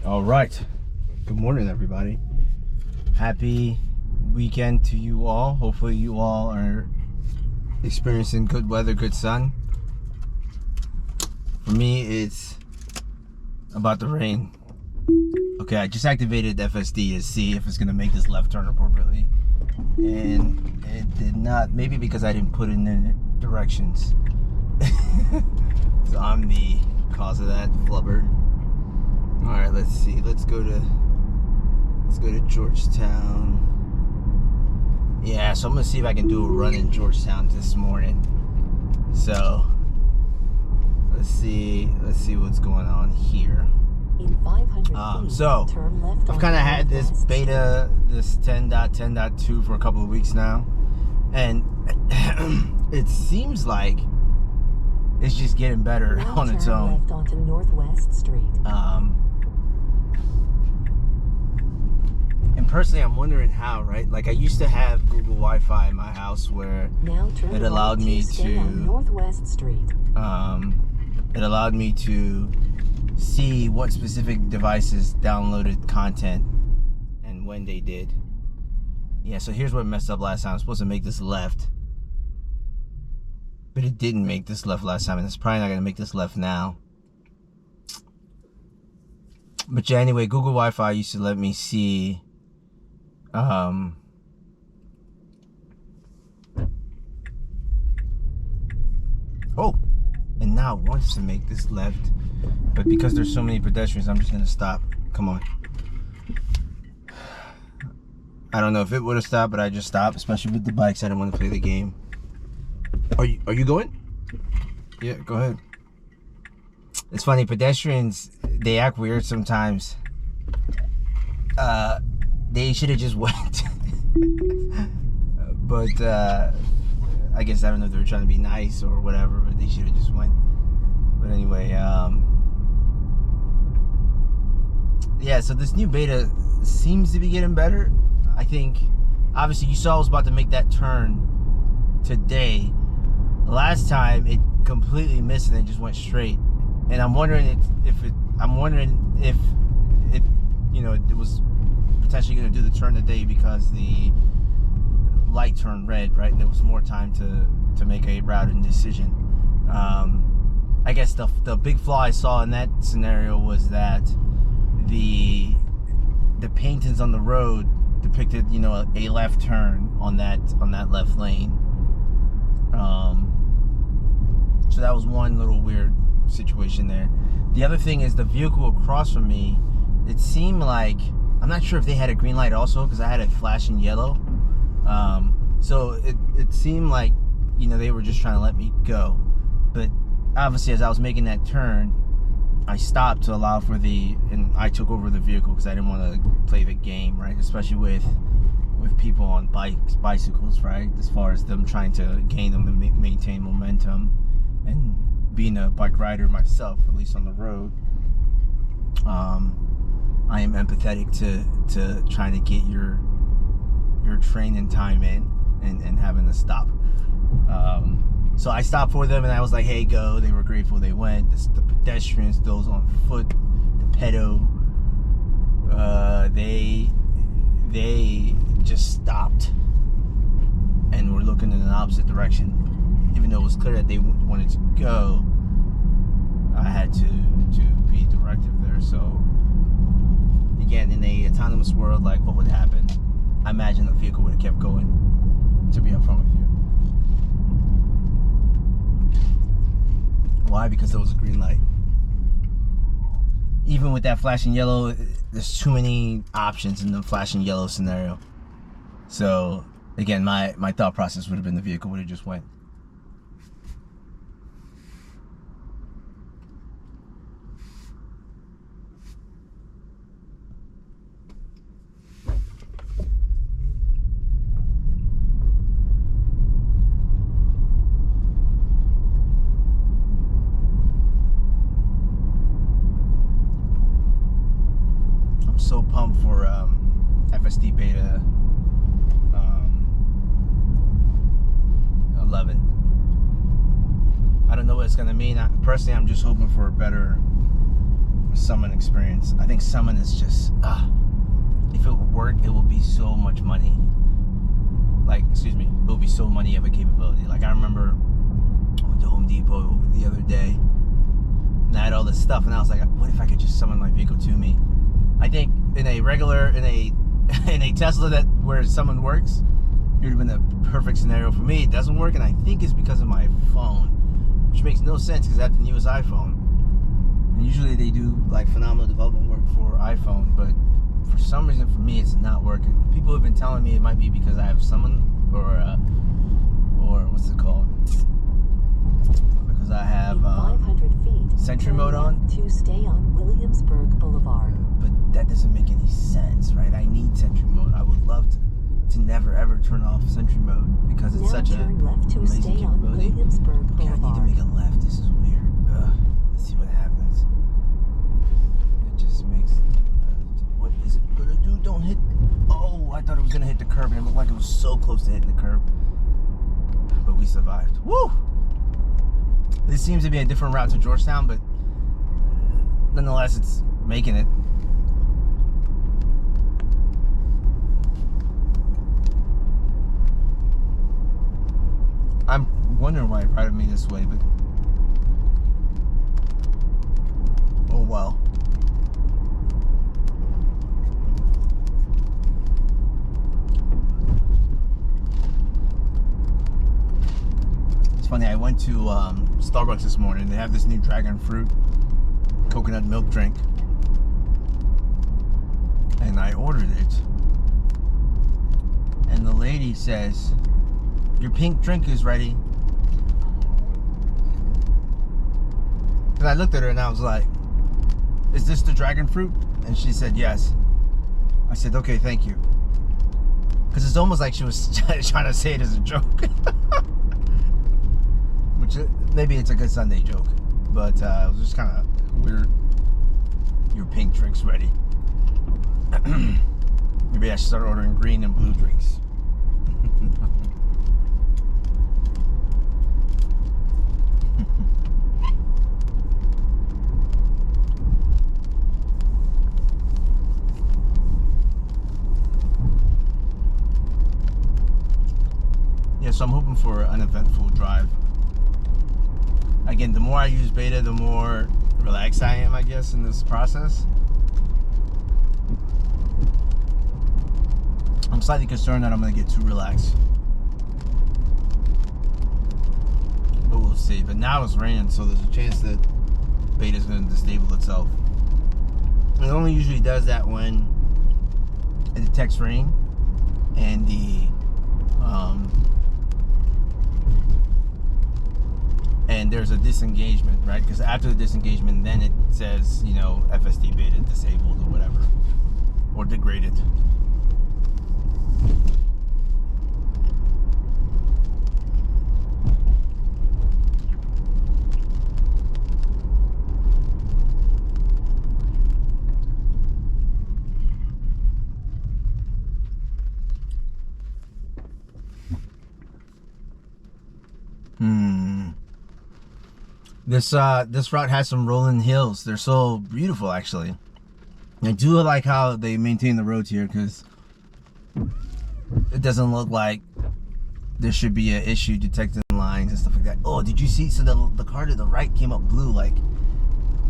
All right. Good morning, everybody. Happy weekend to you all. Hopefully you all are experiencing good weather, good sun. For me, it's about to rain. Okay, I just activated FSD to see if it's going to make this left turn appropriately. And it did not. Maybe because I didn't put in the directions. So I'm the cause of that flubber. All right, let's see. Let's go to Georgetown. Yeah, so I'm gonna see if I can do a run in Georgetown this morning. So let's see what's going on here. In 500 feet, so turn left I've kind of had this beta, this 10.10.2 for a couple of weeks now, and it seems like it's just getting better now on its own. Left onto Northwest Street. And personally, I'm wondering how, right? Like, I used to have Google Wi-Fi in my house where it allowed me to Northwest Street. It allowed me to see what specific devices downloaded content and when they did. Yeah, so here's what messed up last time. I was supposed to make this left, but it didn't make this left last time, and it's probably not going to make this left now. But yeah, anyway, Google Wi-Fi used to let me see and now it wants to make this left, but because there's so many pedestrians, I'm just gonna stop. Come on. I don't know if it would have stopped, but I just stopped, especially with the bikes. I didn't want to play the game. Are you going? Yeah, go ahead. It's funny, pedestrians, they act weird sometimes. They should have just went. But I guess, I don't know if they were trying to be nice or whatever, but they should have just went. But anyway, yeah, so this new beta seems to be getting better. I think, obviously, you saw I was about to make that turn today. Last time, it completely missed and it just went straight. And I'm wondering if it was potentially going to do the turn today because the light turned red, right? And there was more time to make a routing decision. I guess the big flaw I saw in that scenario was that the paintings on the road depicted, a left turn on that left lane. So that was one little weird situation there. The other thing is the vehicle across from me, it seemed like, I'm not sure if they had a green light also, because I had it flashing yellow. So it seemed like, they were just trying to let me go. But obviously, as I was making that turn, I stopped to allow for and I took over the vehicle because I didn't want to play the game, right? Especially with people on bicycles, right? As far as them trying to gain them and maintain momentum. And being a bike rider myself, at least on the road, I am empathetic to trying to get your training time in and having to stop. So I stopped for them and I was like, hey, go. They were grateful they went. The pedestrians, those on foot, the pedo, they just stopped and were looking in an opposite direction. Even though it was clear that they wanted to go, I had to be directive there. So again, in a autonomous world, like, what would happen? I imagine the vehicle would have kept going, to be upfront with you. Why? Because there was a green light. Even with that flashing yellow, there's too many options in the flashing yellow scenario. So again, my thought process would have been the vehicle would have just went. So pumped for FSD beta 11. I don't know what it's gonna mean. Personally, I'm just hoping for a better Summon experience. I think Summon is just, if it would work, it would be so much money. Like, excuse me, it would be so money of a capability. Like, I remember I went to Home Depot the other day, and I had all this stuff, and I was like, what if I could just summon my vehicle to me? I think in a Tesla where Summon works, it would have been the perfect scenario for me. It doesn't work, and I think it's because of my phone, which makes no sense because I have the newest iPhone. And usually they do like phenomenal development work for iPhone, but for some reason for me it's not working. People have been telling me it might be because I have Summon or what's it called? Because I have 500 feet. Sentry mode on. To stay on Williamsburg Boulevard. But that doesn't make any sense, right? I need Sentry mode. I would love to never ever turn off Sentry mode because it's now such turn a left to amazing stay on capability. Williamsburg Okay, I need to Boulevard. make a left. This is weird. Let's see what happens. It just makes a left. What is it gonna do? Don't hit. Oh, I thought it was gonna hit the curb, and it looked like it was so close to hitting the curb. But we survived. Woo! This seems to be a different route to Georgetown, but nonetheless, it's making it. I'm wondering why it routed me this way, but oh well. It's funny, I went to Starbucks this morning. They have this new dragon fruit coconut milk drink, and I ordered it, and the lady says, your pink drink is ready. And I looked at her and I was like, is this the dragon fruit? And she said, yes. I said, okay, thank you. Because it's almost like she was trying to say it as a joke. Which, maybe it's a good Sunday joke. But it was just kind of weird. Your pink drink's ready. Maybe I should start ordering green and blue drinks. Yeah, so I'm hoping for an eventful drive. Again, the more I use beta, the more relaxed I am, I guess, in this process. I'm slightly concerned that I'm going to get too relaxed. But we'll see. But now it's raining, so there's a chance that beta is going to disable itself. It only usually does that when it detects rain and there's a disengagement, right? Because after the disengagement, then it says, you know, FSD beta disabled or whatever, or degraded. This route has some rolling hills. They're so beautiful, actually. I do like how they maintain the roads here, because it doesn't look like there should be an issue detecting lines and stuff like that. Oh, did you see? So the car to the right came up blue, like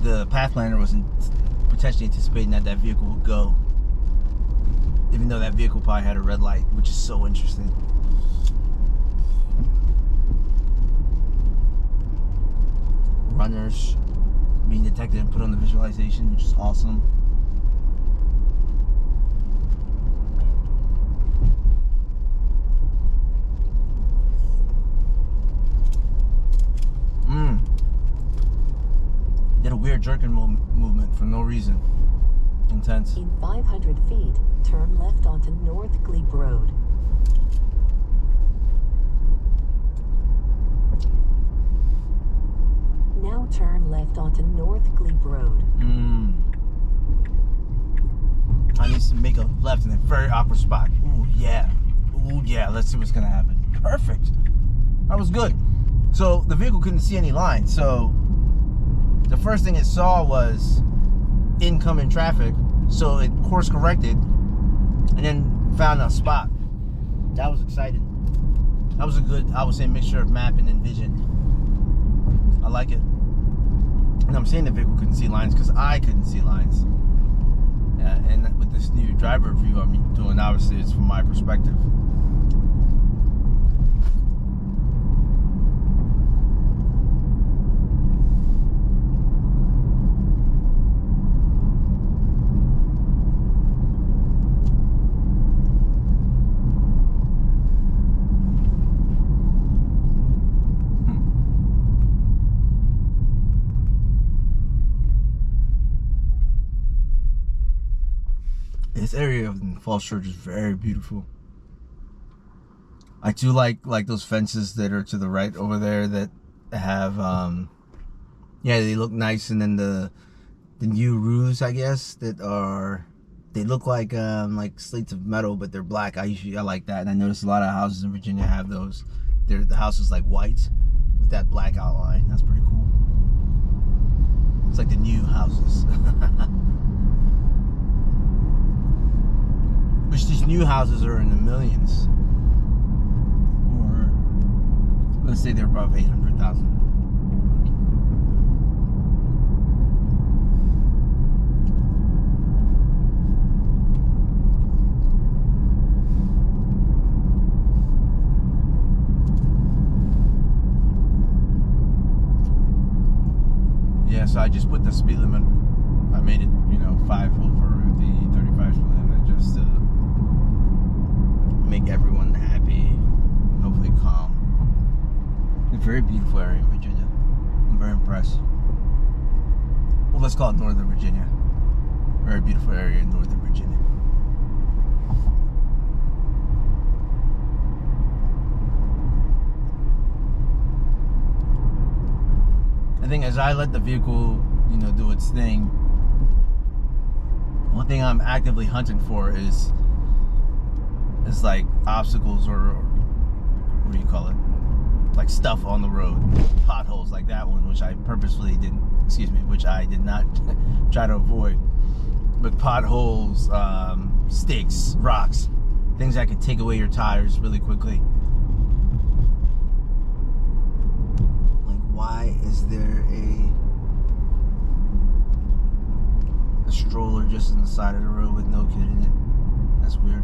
the path planner was potentially anticipating that vehicle would go, even though that vehicle probably had a red light, which is so interesting. Runners being detected and put on the visualization, which is awesome. Did a weird jerking movement for no reason. Intense. In 500 feet, turn left onto North Glebe Road. Now turn left onto North Glebe Road. I need to make a left in a very awkward spot. Ooh, yeah. Ooh, yeah. Let's see what's going to happen. Perfect. That was good. So the vehicle couldn't see any lines. So the first thing it saw was incoming traffic, so it course corrected and then found a spot. That was exciting. That was a good, I would say, mixture of mapping and vision. I like it. And I'm saying the vehicle couldn't see lines because I couldn't see lines. Yeah, and with this new driver review I'm doing, obviously it's from my perspective. This area of Falls Church is very beautiful. I do like those fences that are to the right over there that have yeah, they look nice, and then the new roofs, I guess, that are, they look like slates of metal, but they're black. I like that, and I notice a lot of houses in Virginia have those. The house is like white with that black outline. That's pretty cool. It's like the new houses. Which these new houses are in the millions, or let's say they're above 800,000. Yeah, so I just put the speed limit. I made it, 5 over the 35 speed limit, just to make everyone happy, hopefully calm. It's a very beautiful area in Virginia. I'm very impressed. Well, let's call it Northern Virginia. Very beautiful area in Northern Virginia. I think as I let the vehicle, do its thing, one thing I'm actively hunting for is like obstacles, or what do you call it? Like stuff on the road, potholes like that one, which I purposefully which I did not try to avoid. But potholes, sticks, rocks, things that could take away your tires really quickly. Like, why is there a stroller just on the side of the road with no kid in it? That's weird.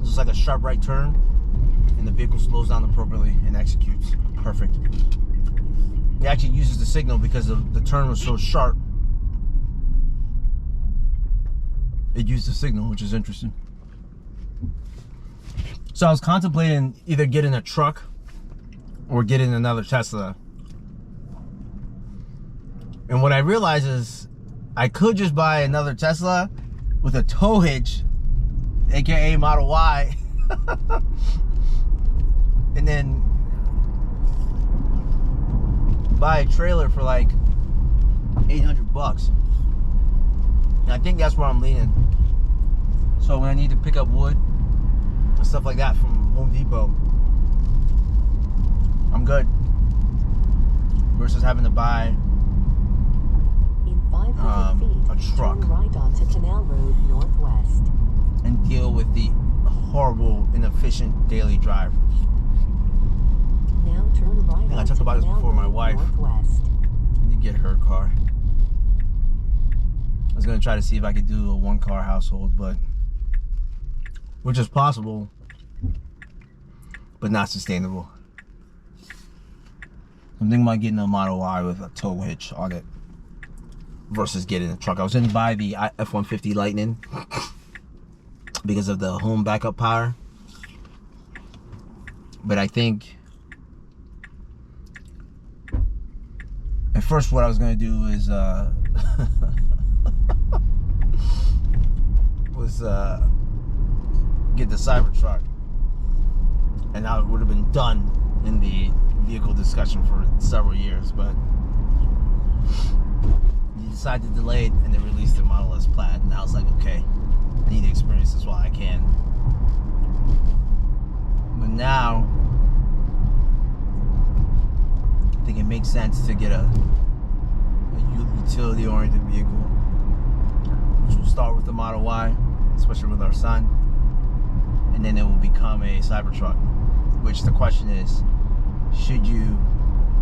It's like a sharp right turn, and the vehicle slows down appropriately and executes perfect. It actually uses the signal because the turn was so sharp. It used the signal, which is interesting. So I was contemplating either getting a truck or getting another Tesla. And what I realized is I could just buy another Tesla with a tow hitch, aka Model Y, and then buy a trailer for like $800. And I think that's where I'm leaning. So when I need to pick up wood and stuff like that from Home Depot, I'm good. Versus having to buy in 500 feet, a truck, turn right onto Canal Road Northwest, and deal with the horrible, inefficient daily drive. Now turn right onto I talked about this Canal before. My Road wife, Northwest. I need to get her car. I was gonna try to see if I could do a one-car household, but which is possible, but not sustainable. I'm thinking about getting a Model Y with a tow hitch on it versus getting a truck. I was gonna buy the F-150 Lightning because of the home backup power, but I think at first what I was gonna do is get the Cybertruck, and I would have been done in the vehicle discussion for several years, but you decided to delay it, and they released the Model S Plaid, and I was like, okay, I need to experience this while I can. now, I think it makes sense to get a utility-oriented vehicle, which will start with the Model Y, especially with our son, and then it will become a Cybertruck. Which the question is, should you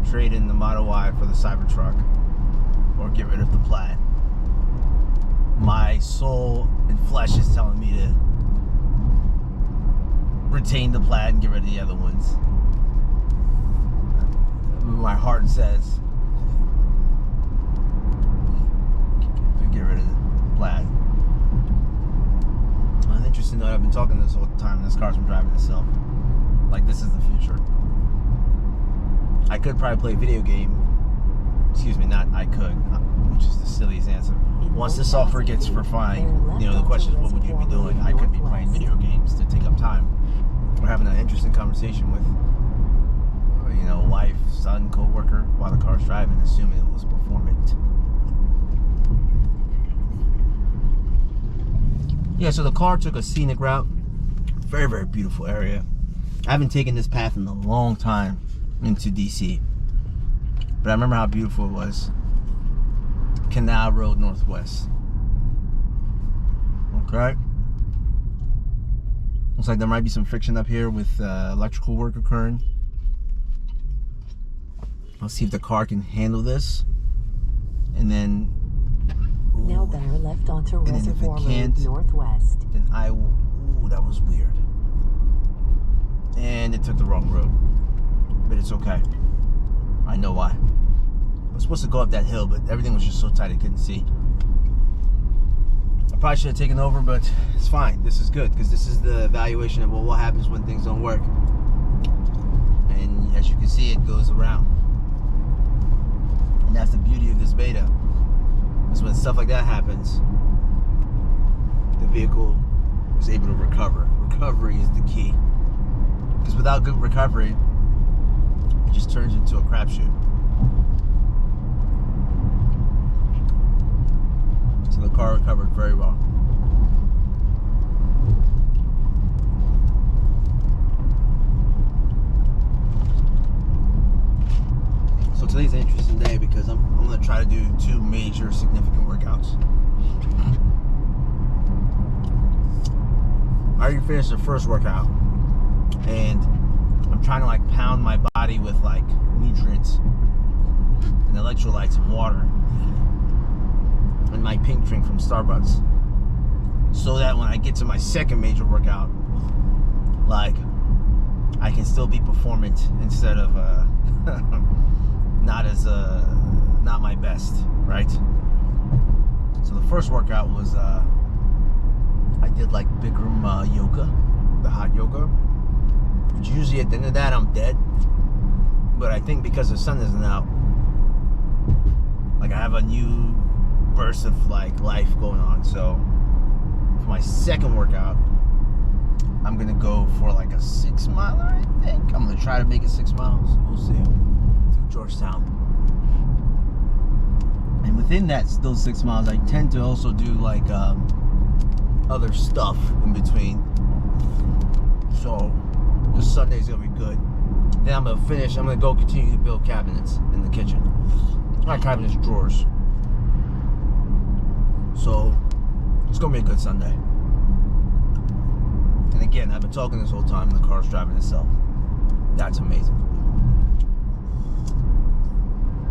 trade in the Model Y for the Cybertruck, or get rid of the Plaid? My soul and flesh is telling me to retain the Plaid and get rid of the other ones. My heart says get rid of the Plaid. An interesting note, I've been talking this whole time, and this car's been driving itself. Like, this is the future. I could probably play a video game. Excuse me, not I could, which is the silliest answer. Once the software gets refined, you know, the question is, what would you be doing? I could be playing video games to take up time. We're having an interesting conversation with, you know, wife, son, co-worker, while the car's driving, assuming it was performant. Yeah, so the car took a scenic route. Very, very beautiful area. I haven't taken this path in a long time into DC, but I remember how beautiful it was. Canal Road Northwest. Okay. Looks like there might be some friction up here with electrical work occurring. Let's see if the car can handle this. And then... Ooh, Now bear left onto and then if it Reservoir can't, Road Northwest. then I will... Ooh, that was weird. And it took the wrong road. But it's okay. I know why. I was supposed to go up that hill, but everything was just so tight I couldn't see. I probably should have taken over, but it's fine. This is good, because this is the evaluation of, well, what happens when things don't work. And as you can see, it goes around. And that's the beauty of this beta, is when stuff like that happens, the vehicle is able to recover. Recovery is the key. Because without good recovery, it just turns into a crapshoot. So the car recovered very well. So today's an interesting day because I'm going to try to do 2 major significant workouts. I already finished the first workout, and I'm trying to like pound my body with like nutrients and electrolytes and water and my pink drink from Starbucks, so that when I get to my second major workout, like, I can still be performant instead of not my best, right? So the first workout was I did like Bikram yoga, the hot yoga, which usually at the end of that I'm dead, but I think because the sun isn't out, like, I have a new burst of like life going on. So for my second workout, I'm gonna go for like a 6 miler. I think I'm gonna try to make it 6 miles. We'll see. To Georgetown. And within those 6 miles, I tend to also do like other stuff in between. So this Sunday's gonna be good. Then I'm gonna finish. I'm gonna go continue to build cabinets in the kitchen. Not cabinets, drawers. So it's gonna be a good Sunday. And again, I've been talking this whole time, and the car's driving itself. That's amazing.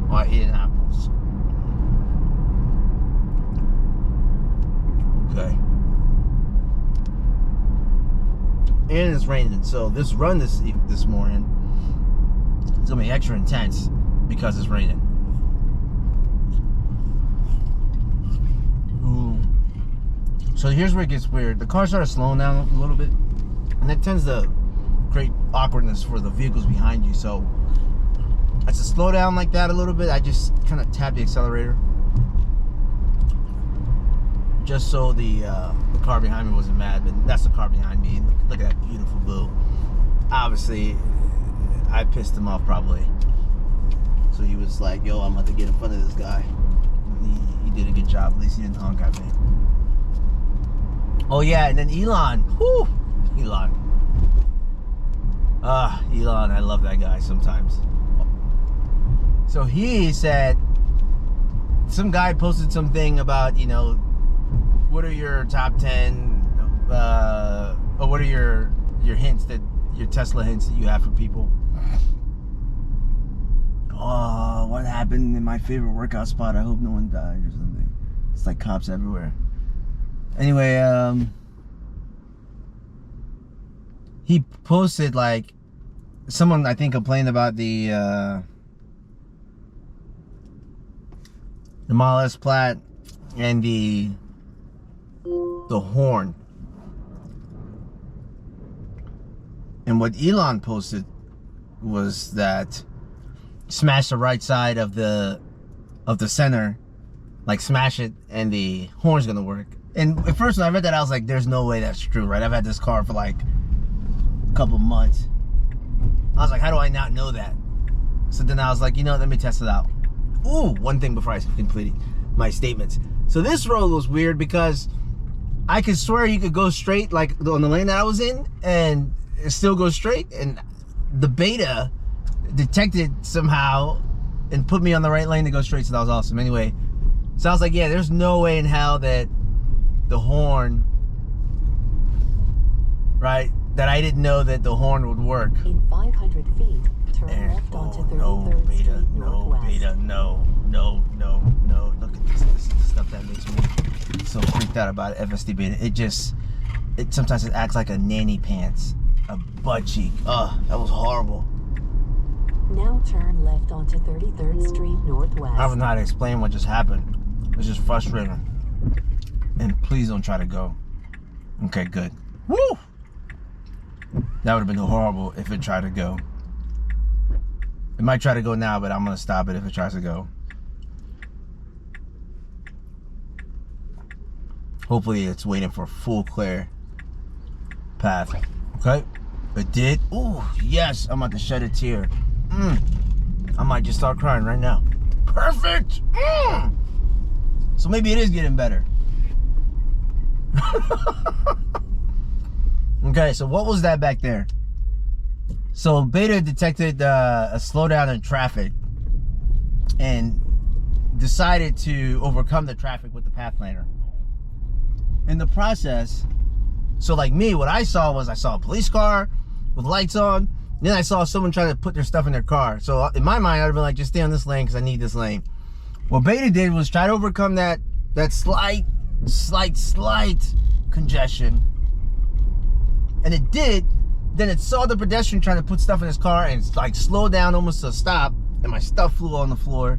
I ate an apples. Okay. And it's raining, so this run this morning is gonna be extra intense because it's raining. So here's where it gets weird. The car started slowing down a little bit, and that tends to create awkwardness for the vehicles behind you. So as to slow down like that a little bit, I just kind of tap the accelerator, just so the car behind me wasn't mad. But that's the car behind me. Look at that beautiful blue. Obviously, I pissed him off probably. So he was like, "Yo, I'm about to get in front of this guy." He did a good job. At least he didn't honk at me. Oh yeah, and then Elon. Whew, Elon. Elon, I love that guy sometimes. So he said, some guy posted something about, you know, what are your top 10, or what are your hints that, your Tesla hints that you have for people? Oh, what happened in my favorite workout spot? I hope no one died or something. It's like cops everywhere. Anyway, he posted like, someone I think complained about the Model S Plaid and the horn. And what Elon posted was that smash the right side of the center, like smash it, and the horn's gonna work. And at first when I read that, I was like, there's no way that's true, right? I've had this car for like a couple months. I was like, how do I not know that? So then I was like, you know, let me test it out. Ooh, one thing before I complete my statements. So this road was weird because I could swear you could go straight, like on the lane that I was in, and it still goes straight. And the beta detected somehow and put me on the right lane to go straight. So that was awesome. Anyway, so I was like, yeah, there's no way in hell that the horn, right? That I didn't know that the horn would work. In 500 feet, turn left onto 33rd Street Northwest. Beta, no. Look at this. This is the stuff that makes me so freaked out about FSD beta. It sometimes it acts like a nanny pants, a butt cheek. Ugh, that was horrible. Now turn left onto 33rd Street Northwest. I don't know how to explain what just happened. It's just frustrating. And please don't try to go. Okay, good. Woo! That would have been horrible if it tried to go. It might try to go now, but I'm going to stop it if it tries to go. Hopefully it's waiting for a full clear path. Okay? It did. Ooh, yes. I'm about to shed a tear. I might just start crying right now. Perfect! So maybe it is getting better. Okay, so what was that back there? So beta detected a slowdown in traffic and decided to overcome the traffic with the path planner. In the process, so like me, what I saw was I saw a police car with lights on. Then I saw someone trying to put their stuff in their car. So in my mind, I'd have been like, just stay on this lane because I need this lane. What beta did was try to overcome that slight congestion. And it did. Then it saw the pedestrian trying to put stuff in his car and it's like slowed down almost to a stop. And my stuff flew on the floor.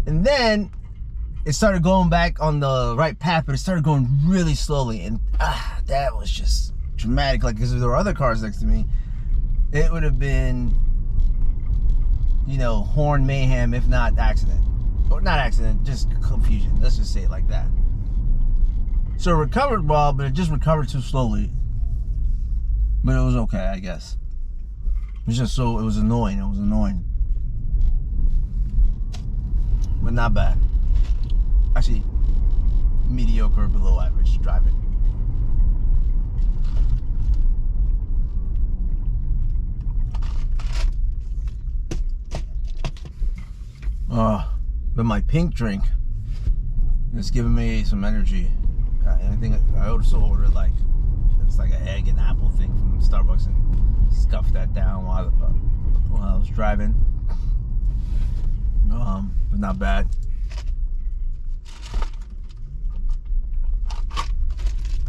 And then it started going back on the right path, but it started going really slowly. And that was just dramatic. Like, because if there were other cars next to me, it would have been, you know, horn mayhem, if not accident. Or not accident, just confusion. Let's just say it like that. So it recovered well, but it just recovered too slowly. But it was okay, I guess. It was just it was annoying. It was annoying. But not bad. Actually, mediocre, below average driving. But my pink drink is giving me some energy. I think I also ordered like, it's like an egg and apple thing from Starbucks and scuffed that down while I was driving. But not bad.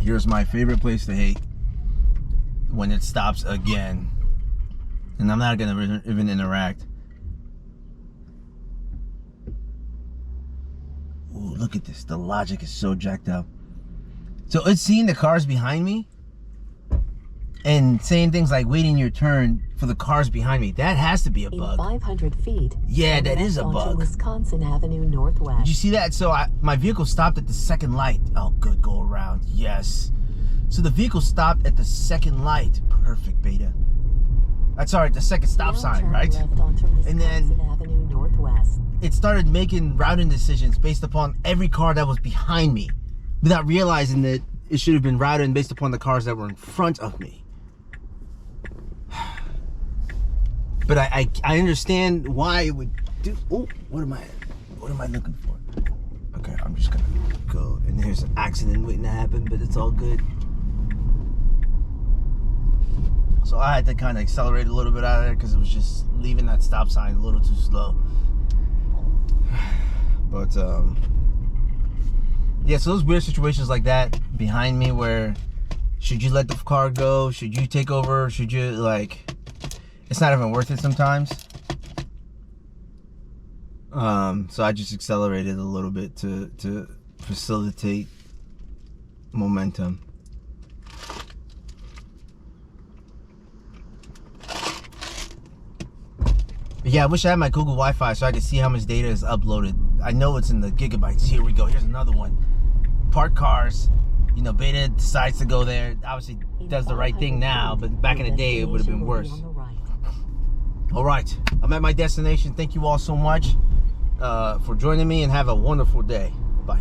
Here's my favorite place to hate: when it stops again. And I'm not gonna even interact. Ooh, look at this. The logic is so jacked up. So it's seeing the cars behind me and saying things like waiting your turn for the cars behind me. That has to be a bug. In 500 feet. Yeah, that is a bug. Wisconsin Avenue Northwest. Did you see that? So my vehicle stopped at the second light. Oh, good. Go around. Yes. So the vehicle stopped at the second light. Perfect, beta. That's all right. The second stop sign, right? And then Avenue Northwest. It started making routing decisions based upon every car that was behind me, without realizing that it should have been routed based upon the cars that were in front of me. But I understand why it would do. Oh, what am I looking for? Okay, I'm just gonna go. And there's an accident waiting to happen, but it's all good. So I had to kind of accelerate a little bit out of there because it was just leaving that stop sign a little too slow. But yeah, so those weird situations like that behind me where should you let the car go? Should you take over? Should you, like, it's not even worth it sometimes. So I just accelerated a little bit to facilitate momentum. But yeah, I wish I had my Google Wi-Fi so I could see how much data is uploaded. I know it's in the gigabytes. Here we go. Here's another one. Parked cars. You know, Beta decides to go there. Obviously does the right thing now, but back in the day it would have been worse. All right, I'm at my destination. Thank you all so much for joining me, and have a wonderful day. Bye.